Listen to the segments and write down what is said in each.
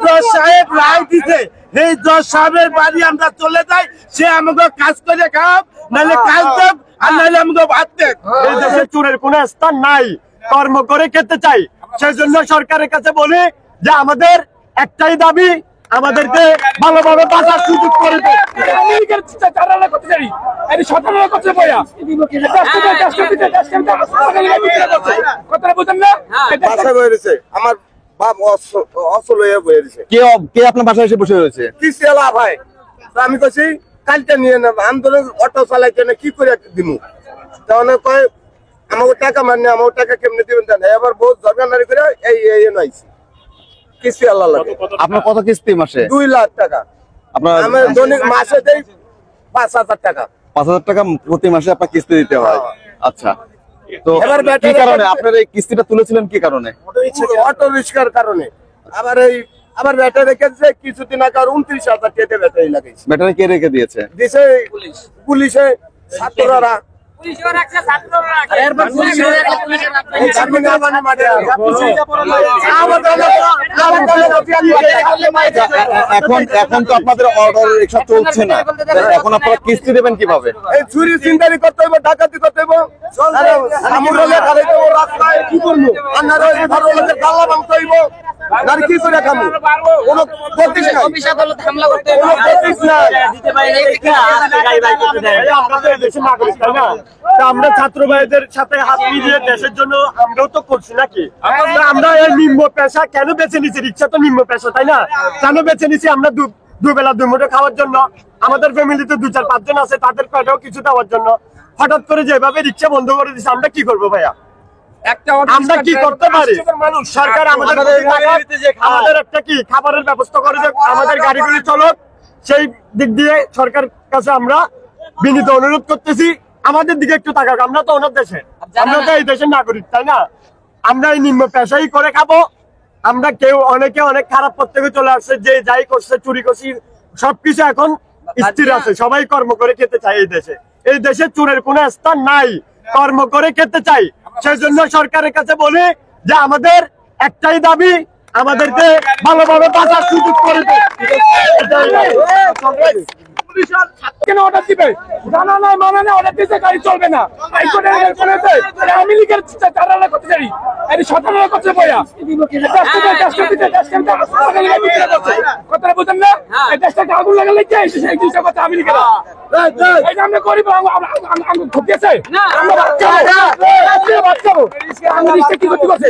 জজ সাহেব রায় দিতে এই জজ সাহেবের বাড়ি আমরা চলে যাই, সে আমাকে কাজ করে খাওয়াব, নাহলে কাজ দেব আর নাহলে আমাকে ভাত দেব। এই দেশে চোরের কোনো স্থান নাই, কর্ম করে খেতে চাই। সেজন্য সরকারের কাছে বলি যে আমাদের একটাই দাবি, আমাদেরকে ভালোভাবে বাঁচার সুযোগ করে দেয়। আমার বাপ অসল হয়ে বয়ে দিছে। কে আপনার বাসায় এসে বসে রয়েছে? কি সেলা ভাই, আমি কইছি কালকে নিয়ে নেব, আন্দোলন অটো চালাইতে না কি করে দিমু, তখন কয় আমাকে টাকা মারনি, আমাকে টাকা কেমনে দিবেন জানে, এবার বহুত জরগানারি করে এই নাইছি কিস্তি আল্লাহ লাগে। আপনার কত কিস্তি মাসে? 2 লাখ টাকা। আপনার আমি দৈনিক মাসে দেই 5,000 টাকা। 5,000 টাকা প্রতি মাসে আপনার কিস্তি দিতে হয়। আচ্ছা, তো এবার কি কারণে আপনার এই কিস্তিটা তুলেছিলেন? কি কারণে? অটো রিক্সার কারণে। আবার ব্যাটারি রেখেছে কিছুদিন আগে, 29,000 টাকা ব্যাটারি লাগাইছে। ব্যাটারি কে রেখে দিয়েছে? দিছে পুলিশে, ছাত্ররা। এখন তো আপনাদের অটো রিক্সা চলছে না, এখন আপনারা কিস্তি দেবেন কিভাবে? এই চুরি চিন্তারি করতে হইব, ডাকাতি করতে হইব, কি করবো, গাল্লা ভাঙতে হইব, আর কি করে খাবো? কোনো প্রতিশ নাই, কোনো প্রতিশ নাই। আমরা ছাত্র ভাইদের সাথে হাত মিলিয়ে দেশের জন্য আমরাও তো করছি নাকি? আমরা এই নিম্ন পেশা কেন বেছে নিচ্ছি? রিক্সা তো নিম্ন পেশা, তাই না? কেন বেছে নিচ্ছি? আমরা দুবেলা দুমুঠো খাওয়ার জন্য, আমাদের ফ্যামিলিতে 2-4-5 জন আছে, তাদের পেটেও কিছু দেওয়ার জন্য। হঠাৎ করে যেভাবে রিক্সা বন্ধ করে দিচ্ছে, আমরা কি করবো ভাইয়া? আমরা কি করতে পারি? সরকার আমাদের একটা কি খাবারের ব্যবস্থা করে যে আমাদের গাড়িগুলি চলুক, সেই দিক দিয়ে সরকার কাছে আমরা বিনীত অনুরোধ করতেছি, আমাদের দিকে একটু তাকাক। আমরা তো ওনার দেশে, আমরা তো এই দেশের নাগরিক, তাই না? আমরা এই নিম্ন পেশাই করে খাবো। আমরা অনেকে অনেক খারাপ পথ থেকে চলে আসছে, যে যাই করছে, চুরি করছি, সবকিছু এখন স্থির আছে, সবাই কর্ম করে খেতে চায়। এই দেশে চোরের কোনো স্থান নাই, কর্ম করে খেতে চাই। সেজন্য সরকারের কাছে বলি যে আমাদের একটাই দাবি, আমাদেরকে ভালোভাবে বাঁচার সুযোগ করে দেয়। কেন অর্ডার দিবে? জানা নাই, মানা নাই, অর্ডার দিতে গাড়ি চলবে না। আমি লিগের চারা করতে চাই, সতেরো করছে বইয়া কথা বুঝেন না? দেশটাকে আগুন লাগালে কে এসে সেই জিনিসটা কথা আমি লিখে আমরা গরিব, ক্ষতি আছে, আমরা বাচ্চা কি করতে পারছে?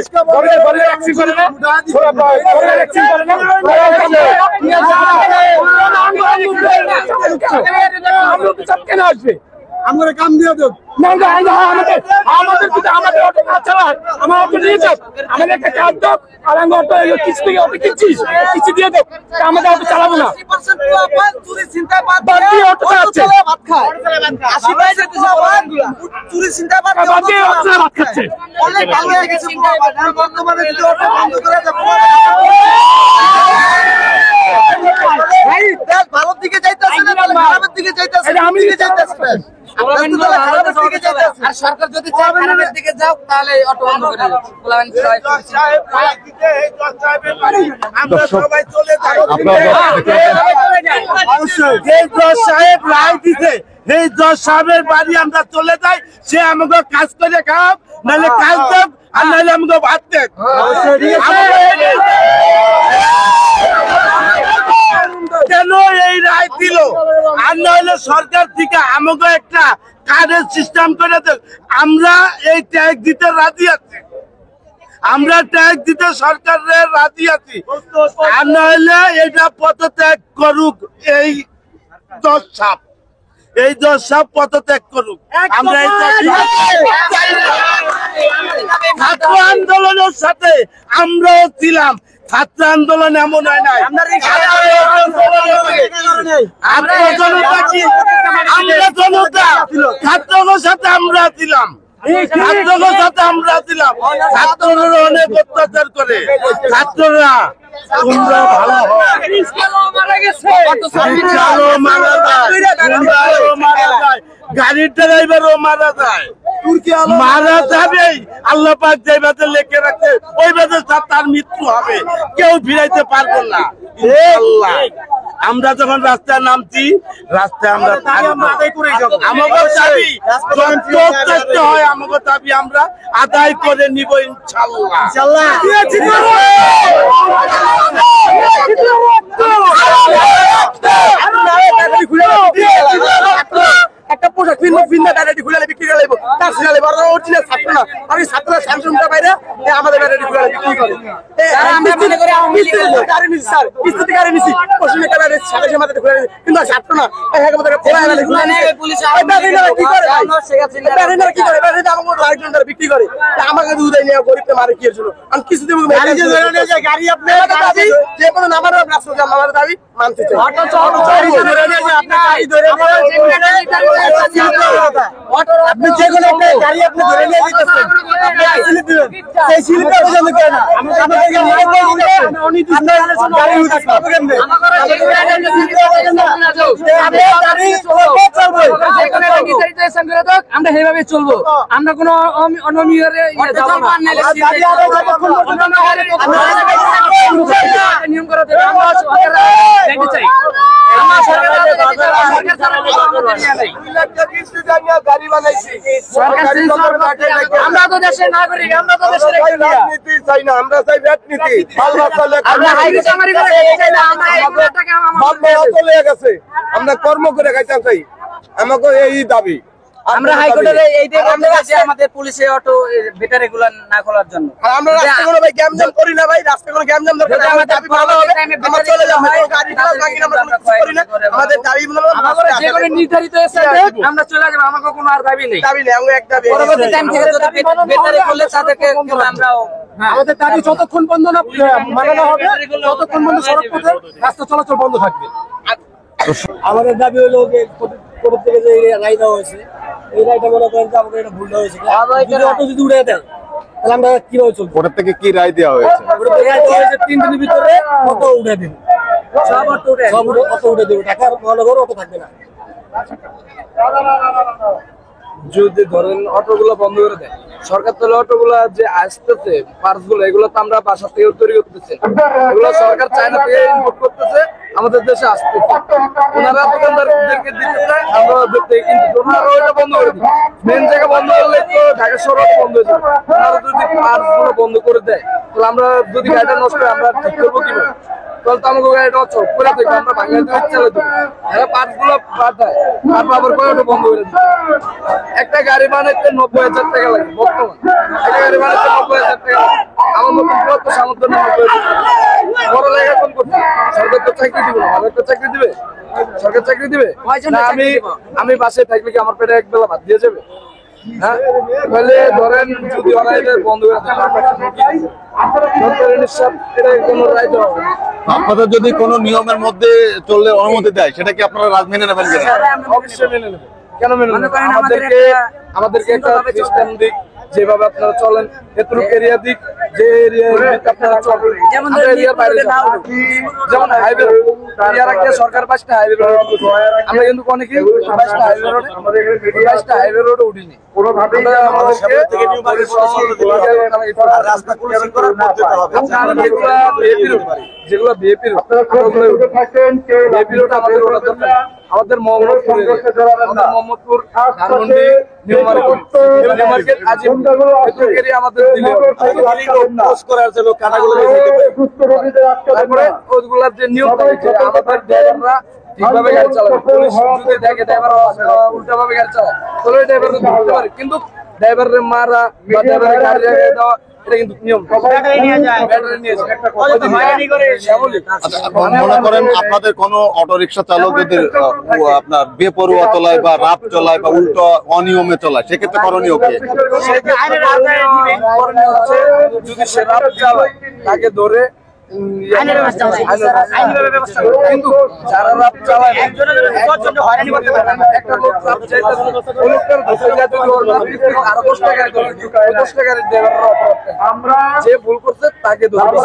কেন আসবে? আমরা কাম দিয়ে দেব, আমাদের অটো না চালায়, আমার অটো নিয়ে যাও, আমাদের একটা কাজ দাও, আর আমি অটো কিস্তি কিনছিস, কিস্তি দিয়ে দেব, আমাদের অটো চালাবো না। ভাত খাচ্ছে ভালোর দিকে যাইতেছে না, খারাপের দিকে যাইতেছে, আমি দিকে যাইতেছে। আর সরকার যদি চায় খারাপের দিকে যাও, তাহলে অটো বন্ধ করে দাও। আমরা সবাই চলে যাই। যে জজ সাহেব রায় দিতে এই জজ সাহেবের বাড়ি আমরা চলে যাই, সে আমাকে কাজ করে খাওয়াব, নাহলে কাজ দেব আর নাহলে আমাকে ভাত দেব। কেন এই রায় দিল? আর নাহলে সরকার থেকে আমাকে একটা কার্ডের সিস্টেম করে দেব। আমরা এই ট্যাক্স দিতে রাজি আছি, আমরা ট্যাক্স দিতে সরকারের রাজি আছি। আর নাহলে এটা পদত্যাগ করুক এই জজ সাহেব পদত্যাগ করুক। আমরা ছাত্র আন্দোলনের সাথে আমরাও ছিলাম, ছাত্র আন্দোলন এমন হয় নাই। আমরা জনতা ছাত্রদের সাথে আমরা ছিলাম, ছাত্রদের সাথে আমরা ছিলাম। ছাত্ররা অনেক অত্যাচার করে, ছাত্ররা তোমরা ভালো মারা যায়, গাড়ির ড্রাইভারও মারা যায়। মারা যাবে। আল্লাহ পাক যে বাদে লেখে রাখছে ওই বাদে তার মৃত্যু হবে, কেউ ফিরাইতে পারবে না ইনশাআল্লাহ। আমরা যখন রাস্তায় নামছি, রাস্তায় আমরা আমাদের দাবি যত হয় আমাদের দাবি আমরা আদায় করে নিব ইনশাআল্লাহ। একটা পোশাক ফিল্ম ব্যাটারি খুলে বিক্রি করে লাগবো, তার সিনা লাগবো। অরিজিনাল ছাত্র না, আমি ছাত্ররা স্যামসুংটা বাইরে আমাদের ব্যাটারি খুলে বিক্রি করে। কিন্তু ছাত্র না, বিক্রি করে আমাকে দুধ গরিবকে মারে কি জন্য আমি কিছু দেবো গাড়ি আপনি যে কোনো নামার আমার দাবি মানতে চাই। আপনি যে কোনো একটা গাড়ি আপনি ধরে নিয়ে যেতেছেন, সেই শিল্পে আমরা সেইভাবে চলবো, আমরা কোনো নিয়ম করা চাই। আমরা তো দেশের নাগরিক, আমরা তো দেশের রাজনীতি চাই না, আমরা চাই রাজনীতি। চলে গেছে, আমরা কর্ম করে খাইতে চাই, আমাকে এই দাবি। আমরা হাইকোর্টের এইটাই বলতে চাচ্ছি আমাদের পুলিশে অটো বেটার রেগুলার না খোলার জন্য। আর আমরা রাস্তা কোনো ভাই গ্যামজাম করি না ভাই, রাস্তা কোনো গ্যামজাম দরকার নেই। আমাদের দাবি ভালো হবে, আমরা চলে যাব, গাড়ি ঘোড়া ভাঙি না, আমরা কিছু করি না। আমাদের দাবি হলো আমরা যে কোনো নির্ধারিত স্থানে আমরা চলে যাব, আমাদের কোনো আর দাবি নেই। দাবি নেই, আমরা এক দাবি। পরবর্তী টাইম থেকে যদি বেটারে করলে তাদেরকে আমরাও আমাদের দাবি যতক্ষণ বন্ধ না মানানো হবে ততক্ষণ বন্ধ সড়ক পথে রাস্তা চলাচল বন্ধ থাকবে। আমাদের দাবি হলো কোর্ট থেকে যে রায় দেওয়া হয়েছে, এই রায়টা মনে করেন যে আমাদের এটা ভুল হয়েছে। যদি অটো যদি উড়ে দেয় তাহলে আমরা কিভাবে চলবো? কোর্টের থেকে কি রায় দেওয়া হয়েছে? রায় দেওয়া হয়েছে 3 দিনের ভিতরে অটো উড়ে দেবে, সব অটো উড়ে দেবে, ঢাকার মহানগর অটো থাকবে না। যদি ধরেন অটোগুলো বন্ধ করে দেয় সরকার, তাহলে অটোগুলা যে আসতেছে পার্টস গুলো এগুলো তো আমরা বাসা থেকে তৈরি করতেছে, এগুলো সরকার চায়না থেকে ইম্পোর্ট করতেছে আমাদের দেশে আসতেছে। ওনারা দোকানদারদেরকে দিতে চায়, আমরা ওদের থেকে কিন্তু ওনারা ওইটা বন্ধ করে দিই। মেন জায়গা বন্ধ করলে তো ঢাকা শহর বন্ধ হয়ে যাবে। ওনারা যদি পার্টস গুলো বন্ধ করে দেয় তাহলে আমরা যদি গাড়িটা নষ্ট হয় আমরা ঠিক করবো কিভাবে? তাহলে তো আমাকে গাড়িটা চল করে দেখবো, আমরা বাংলাদেশে চালে দেবো। এরা পার্টস গুলো পাঠায়, তারপর আবার কয়টা বন্ধ করে দিই। একটা গাড়ি বানাইতে 90,000 টাকা লাগে বর্তমান, একটা গাড়ি বানাইতে 90,000 টাকা লাগে। আমার মতো তো সামর্থ্য নেই 90,000 টাকা। বড় লেখা কোন করছে? সরকার তো চাকরি দিবে না, আমার তো চাকরি দিবে, সরকার চাকরি দিবে না। আমি বাসে থাকলে কি আমার পেটে এক বেলা ভাত দিয়ে যাবে? হ্যাঁ, তাহলে ধরেন যদি ওরা এটা বন্ধ করে দেয় সরকারের নিঃশ্বাস এটা কোনো রায় দেওয়া হবে না। আপনাদের যদি কোনো নিয়মের মধ্যে চললে অনুমতি দেয়, সেটা কি আপনারা মেনে নেবেন কিনা? অবশ্যই মেনে নেবে। কেন মেনে নেবে? আমাদেরকে একটা সিস্টেম দিক, যেভাবে আপনারা চলেন এতটুকু এরিয়া দিক, যে এরিয়া আপনারা চলেন আমরা এরিয়ার বাইরে যাব। যেমন হাইওয়ে এরিয়া রাখতে সরকার 5টা হাইওয়ে রোড, আমরা কিন্তু অনেকে 5টা হাইওয়ে রোড 5টা হাইওয়ে রোড উঠিনি। যেগুলো বিএপি রোড আমাদের ওরা দরকার। আমাদের মোহাম্মদপুর, ধানমন্ডি, নিউ মার্কেট আমাদের তারপরে ওইগুলার যে নিয়ম আমাদের ড্রাইভাররা ঠিকভাবে গাড়ি চালাবে। পুলিশ যদি দেখে ড্রাইভার উল্টা ভাবে গাড়ি চালায় তাহলে ড্রাইভার ধরতে পারে, কিন্তু ড্রাইভারের মারা বা ড্রাইভারের গাড়ি দেওয়া এটা কিন্তু নিয়ম। মনে করেন আপনাদের কোন অটো রিক্সা চালক যদি আপনার বেপরোয়া চলায় বা রাত চলায় বা উল্টো অনিয়মে চলায়, সেক্ষেত্রে করণীয় কি? যদি সে রাত চালায় তাকে ধরে কিন্তু যারা রাত চালায় একটা লোক রাত চাইতেছে আরো 10 টাকা যে ভুল করছে তাকে ধরবে।